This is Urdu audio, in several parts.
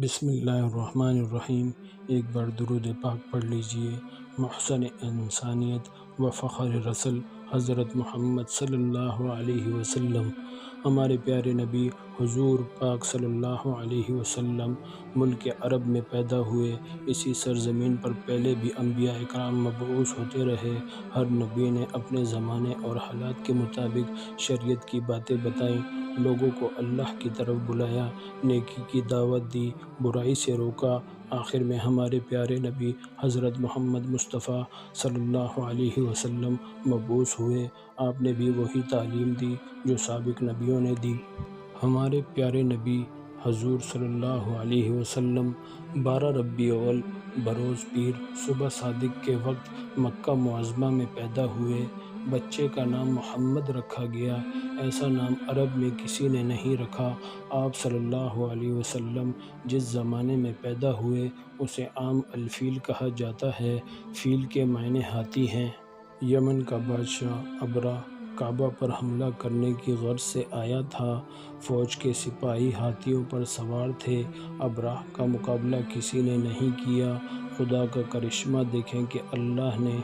بسم اللہ الرحمن الرحیم۔ ایک بار درود پاک پڑھ لیجئے۔ محسن انسانیت و فخر رسل حضرت محمد صلی اللہ علیہ وسلم، ہمارے پیارے نبی حضور پاک صلی اللہ علیہ وسلم ملک عرب میں پیدا ہوئے۔ اسی سرزمین پر پہلے بھی انبیاء اکرام مبعوث ہوتے رہے۔ ہر نبی نے اپنے زمانے اور حالات کے مطابق شریعت کی باتیں بتائیں، لوگوں کو اللہ کی طرف بلایا، نیکی کی دعوت دی، برائی سے روکا۔ آخر میں ہمارے پیارے نبی حضرت محمد مصطفیٰ صلی اللہ علیہ وسلم مبعوث ہوئے۔ آپ نے بھی وہی تعلیم دی جو سابق نبیوں نے دی۔ ہمارے پیارے نبی حضور صلی اللہ علیہ وسلم 12 ربیع الاول بروز پیر صبح صادق کے وقت مکہ معظمہ میں پیدا ہوئے۔ بچے کا نام محمد رکھا گیا۔ ایسا نام عرب میں کسی نے نہیں رکھا۔ آپ صلی اللہ علیہ وسلم جس زمانے میں پیدا ہوئے اسے عام الفیل کہا جاتا ہے۔ فیل کے معنی ہاتھی ہیں۔ یمن کا بادشاہ ابرہہ کعبہ پر حملہ کرنے کی غرض سے آیا تھا۔ فوج کے سپاہی ہاتھیوں پر سوار تھے۔ ابرہہ کا مقابلہ کسی نے نہیں کیا۔ خدا کا کرشمہ دیکھیں کہ اللہ نے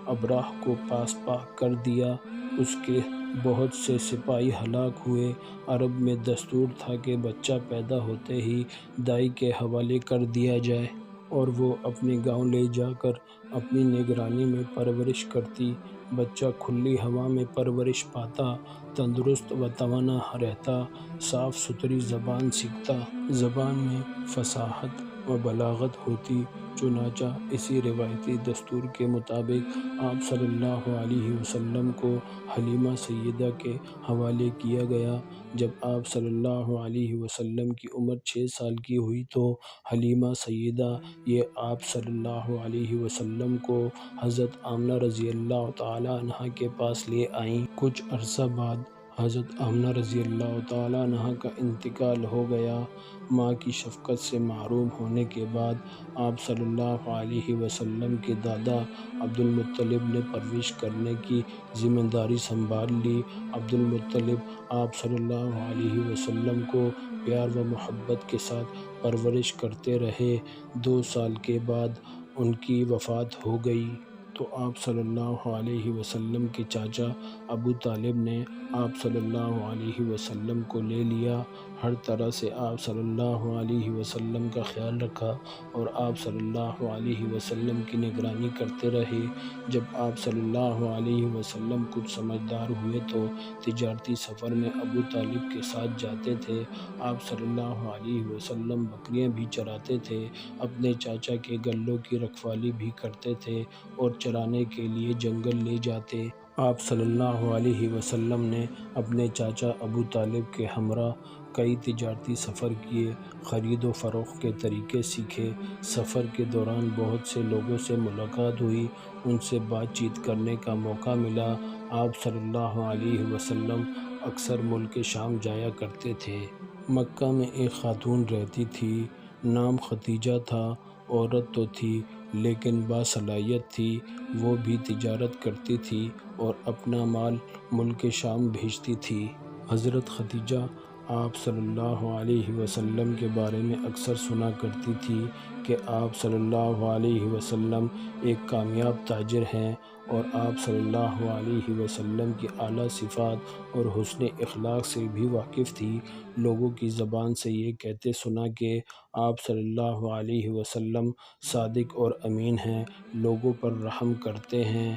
ابرہہ کو پاس پاک کر دیا۔ اس کے بہت سے سپاہی ہلاک ہوئے۔ عرب میں دستور تھا کہ بچہ پیدا ہوتے ہی دائی کے حوالے کر دیا جائے اور وہ اپنے گاؤں لے جا کر اپنی نگرانی میں پرورش کرتی۔ بچہ کھلی ہوا میں پرورش پاتا، تندرست و توانا رہتا، صاف ستھری زبان سیکھتا، زبان میں فصاحت و بلاغت ہوتی۔ چنانچہ اسی روایتی دستور کے مطابق آپ صلی اللہ علیہ وسلم کو حلیمہ سیدہ کے حوالے کیا گیا۔ جب آپ صلی اللہ علیہ وسلم کی عمر 6 سال کی ہوئی تو حلیمہ سیدہ یہ آپ صلی اللہ علیہ وسلم کو حضرت آمنہ رضی اللہ تعالیٰ عنہا کے پاس لے آئیں۔ کچھ عرصہ بعد حضرت آمنہ رضی اللہ تعالیٰ عنہا کا انتقال ہو گیا۔ ماں کی شفقت سے محروم ہونے کے بعد آپ صلی اللہ علیہ وسلم کے دادا عبدالمطلب نے پرورش کرنے کی ذمہ داری سنبھال لی۔ عبدالمطلب آپ صلی اللہ علیہ وسلم کو پیار و محبت کے ساتھ پرورش کرتے رہے۔ 2 سال کے بعد ان کی وفات ہو گئی تو آپ صلی اللہ علیہ وسلم کے چاچا ابو طالب نے آپ صلی اللہ علیہ وسلم کو لے لیا۔ ہر طرح سے آپ صلی اللہ علیہ وسلم کا خیال رکھا اور آپ صلی اللہ علیہ وسلم کی نگرانی کرتے رہے۔ جب آپ صلی اللہ علیہ وسلم کچھ سمجھدار ہوئے تو تجارتی سفر میں ابو طالب کے ساتھ جاتے تھے۔ آپ صلی اللہ علیہ وسلم بکریاں بھی چراتے تھے، اپنے چاچا کے گلوں کی رکھوالی بھی کرتے تھے اور چرانے کے لیے جنگل لے جاتے۔ آپ صلی اللہ علیہ وسلم نے اپنے چاچا ابو طالب کے ہمراہ کئی تجارتی سفر کیے، خرید و فروخت کے طریقے سیکھے۔ سفر کے دوران بہت سے لوگوں سے ملاقات ہوئی، ان سے بات چیت کرنے کا موقع ملا۔ آپ صلی اللہ علیہ وسلم اکثر ملک شام جایا کرتے تھے۔ مکہ میں ایک خاتون رہتی تھی، نام ختیجہ تھا۔ عورت تو تھی لیکن باصلاحیت تھی۔ وہ بھی تجارت کرتی تھی اور اپنا مال ملک شام بھیجتی تھی۔ حضرت ختیجہ آپ صلی اللہ علیہ وسلم کے بارے میں اکثر سنا کرتی تھی کہ آپ صلی اللہ علیہ وسلم ایک کامیاب تاجر ہیں اور آپ صلی اللہ علیہ وسلم کی اعلیٰ صفات اور حسن اخلاق سے بھی واقف تھی۔ لوگوں کی زبان سے یہ کہتے سنا کہ آپ صلی اللہ علیہ وسلم صادق اور امین ہیں، لوگوں پر رحم کرتے ہیں۔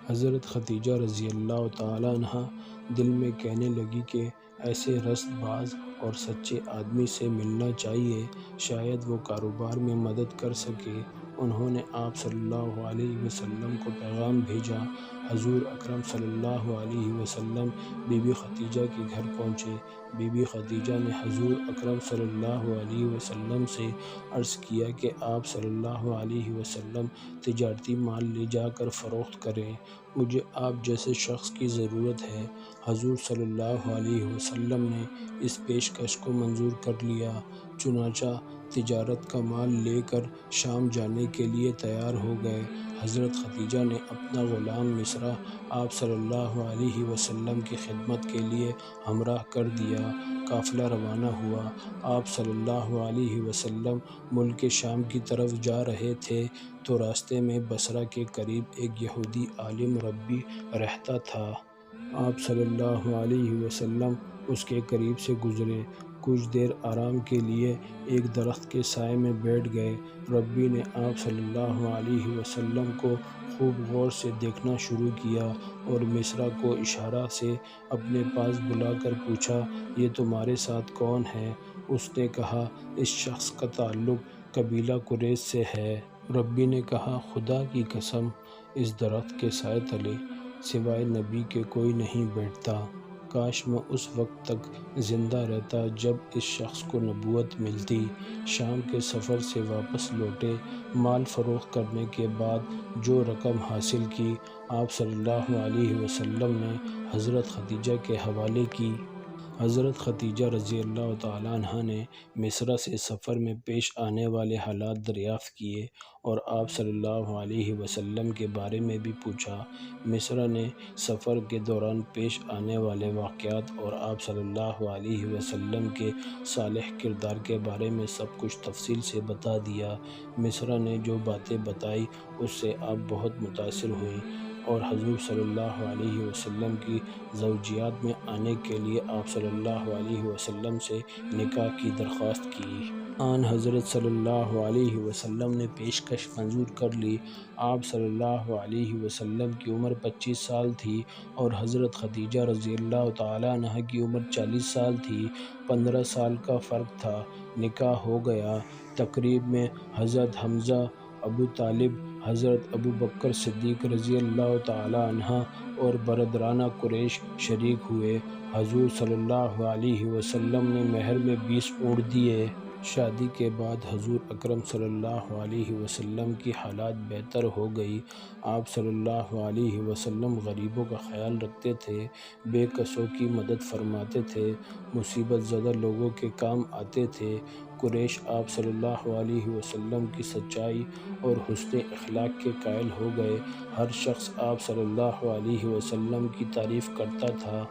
حضرت ختیجہ رضی اللہ تعالیٰ عنہا دل میں کہنے لگی کہ ایسے رست باز اور سچے آدمی سے ملنا چاہیے، شاید وہ کاروبار میں مدد کر سکے۔ انہوں نے آپ صلی اللہ علیہ وسلم کو پیغام بھیجا۔ حضور اکرم صلی اللہ علیہ وسلم بی بی ختیجہ کے گھر پہنچے۔ بی بی ختیجہ نے حضور اکرم صلی اللہ علیہ وسلم سے عرض کیا کہ آپ صلی اللہ علیہ وسلم تجارتی مال لے جا کر فروخت کریں، مجھے آپ جیسے شخص کی ضرورت ہے۔ حضور صلی اللہ علیہ وسلم نے اس پیشکش کو منظور کر لیا، چنانچہ تجارت کا مال لے کر شام جانے کے لیے تیار ہو گئے۔ حضرت ختیجہ نے اپنا غلام مصرع آپ صلی اللہ علیہ وسلم کی خدمت کے لیے ہمراہ کر دیا۔ قافلہ روانہ ہوا۔ آپ صلی اللہ علیہ وسلم ملک شام کی طرف جا رہے تھے تو راستے میں بصرہ کے قریب ایک یہودی عالم ربی رہتا تھا۔ آپ صلی اللہ علیہ وسلم اس کے قریب سے گزرے۔ کچھ دیر آرام کے لیے ایک درخت کے سائے میں بیٹھ گئے۔ ربی نے آپ صلی اللہ علیہ وسلم کو خوب غور سے دیکھنا شروع کیا اور مصرع کو اشارہ سے اپنے پاس بلا کر پوچھا، یہ تمہارے ساتھ کون ہے؟ اس نے کہا، اس شخص کا تعلق قبیلہ قریش سے ہے۔ ربی نے کہا، خدا کی قسم، اس درخت کے سائے تلے سوائے نبی کے کوئی نہیں بیٹھتا۔ کاش میں اس وقت تک زندہ رہتا جب اس شخص کو نبوت ملتی۔ شام کے سفر سے واپس لوٹے۔ مال فروخت کرنے کے بعد جو رقم حاصل کی، آپ صلی اللہ علیہ وسلم نے حضرت خدیجہ کے حوالے کی۔ حضرت خدیجہ رضی اللہ تعالیٰ عنہا نے مصرع سے سفر میں پیش آنے والے حالات دریافت کیے اور آپ صلی اللہ علیہ وسلم کے بارے میں بھی پوچھا۔ مصرع نے سفر کے دوران پیش آنے والے واقعات اور آپ صلی اللہ علیہ وسلم کے صالح کردار کے بارے میں سب کچھ تفصیل سے بتا دیا۔ مصرع نے جو باتیں بتائیں اس سے آپ بہت متاثر ہوئیں اور حضور صلی اللہ علیہ وسلم کی زوجیات میں آنے کے لیے آپ صلی اللہ علیہ وسلم سے نکاح کی درخواست کی۔ آن حضرت صلی اللہ علیہ وسلم نے پیشکش منظور کر لی۔ آپ صلی اللہ علیہ وسلم کی عمر 25 سال تھی اور حضرت خدیجہ رضی اللہ تعالیٰ عنہا کی عمر 40 سال تھی۔ 15 سال کا فرق تھا۔ نکاح ہو گیا۔ تقریب میں حضرت حمزہ، ابو طالب، حضرت ابو بکر صدیق رضی اللہ تعالیٰ عنہ اور برادران قریش شریک ہوئے۔ حضور صلی اللہ علیہ وسلم نے مہر میں 20 اونٹ دیے۔ شادی کے بعد حضور اکرم صلی اللہ علیہ وسلم کی حالت بہتر ہو گئی۔ آپ صلی اللہ علیہ وسلم غریبوں کا خیال رکھتے تھے، بے کسوں کی مدد فرماتے تھے، مصیبت زدہ لوگوں کے کام آتے تھے۔ قریش آپ صلی اللہ علیہ وسلم کی سچائی اور حسن اخلاق کے قائل ہو گئے۔ ہر شخص آپ صلی اللہ علیہ وسلم کی تعریف کرتا تھا۔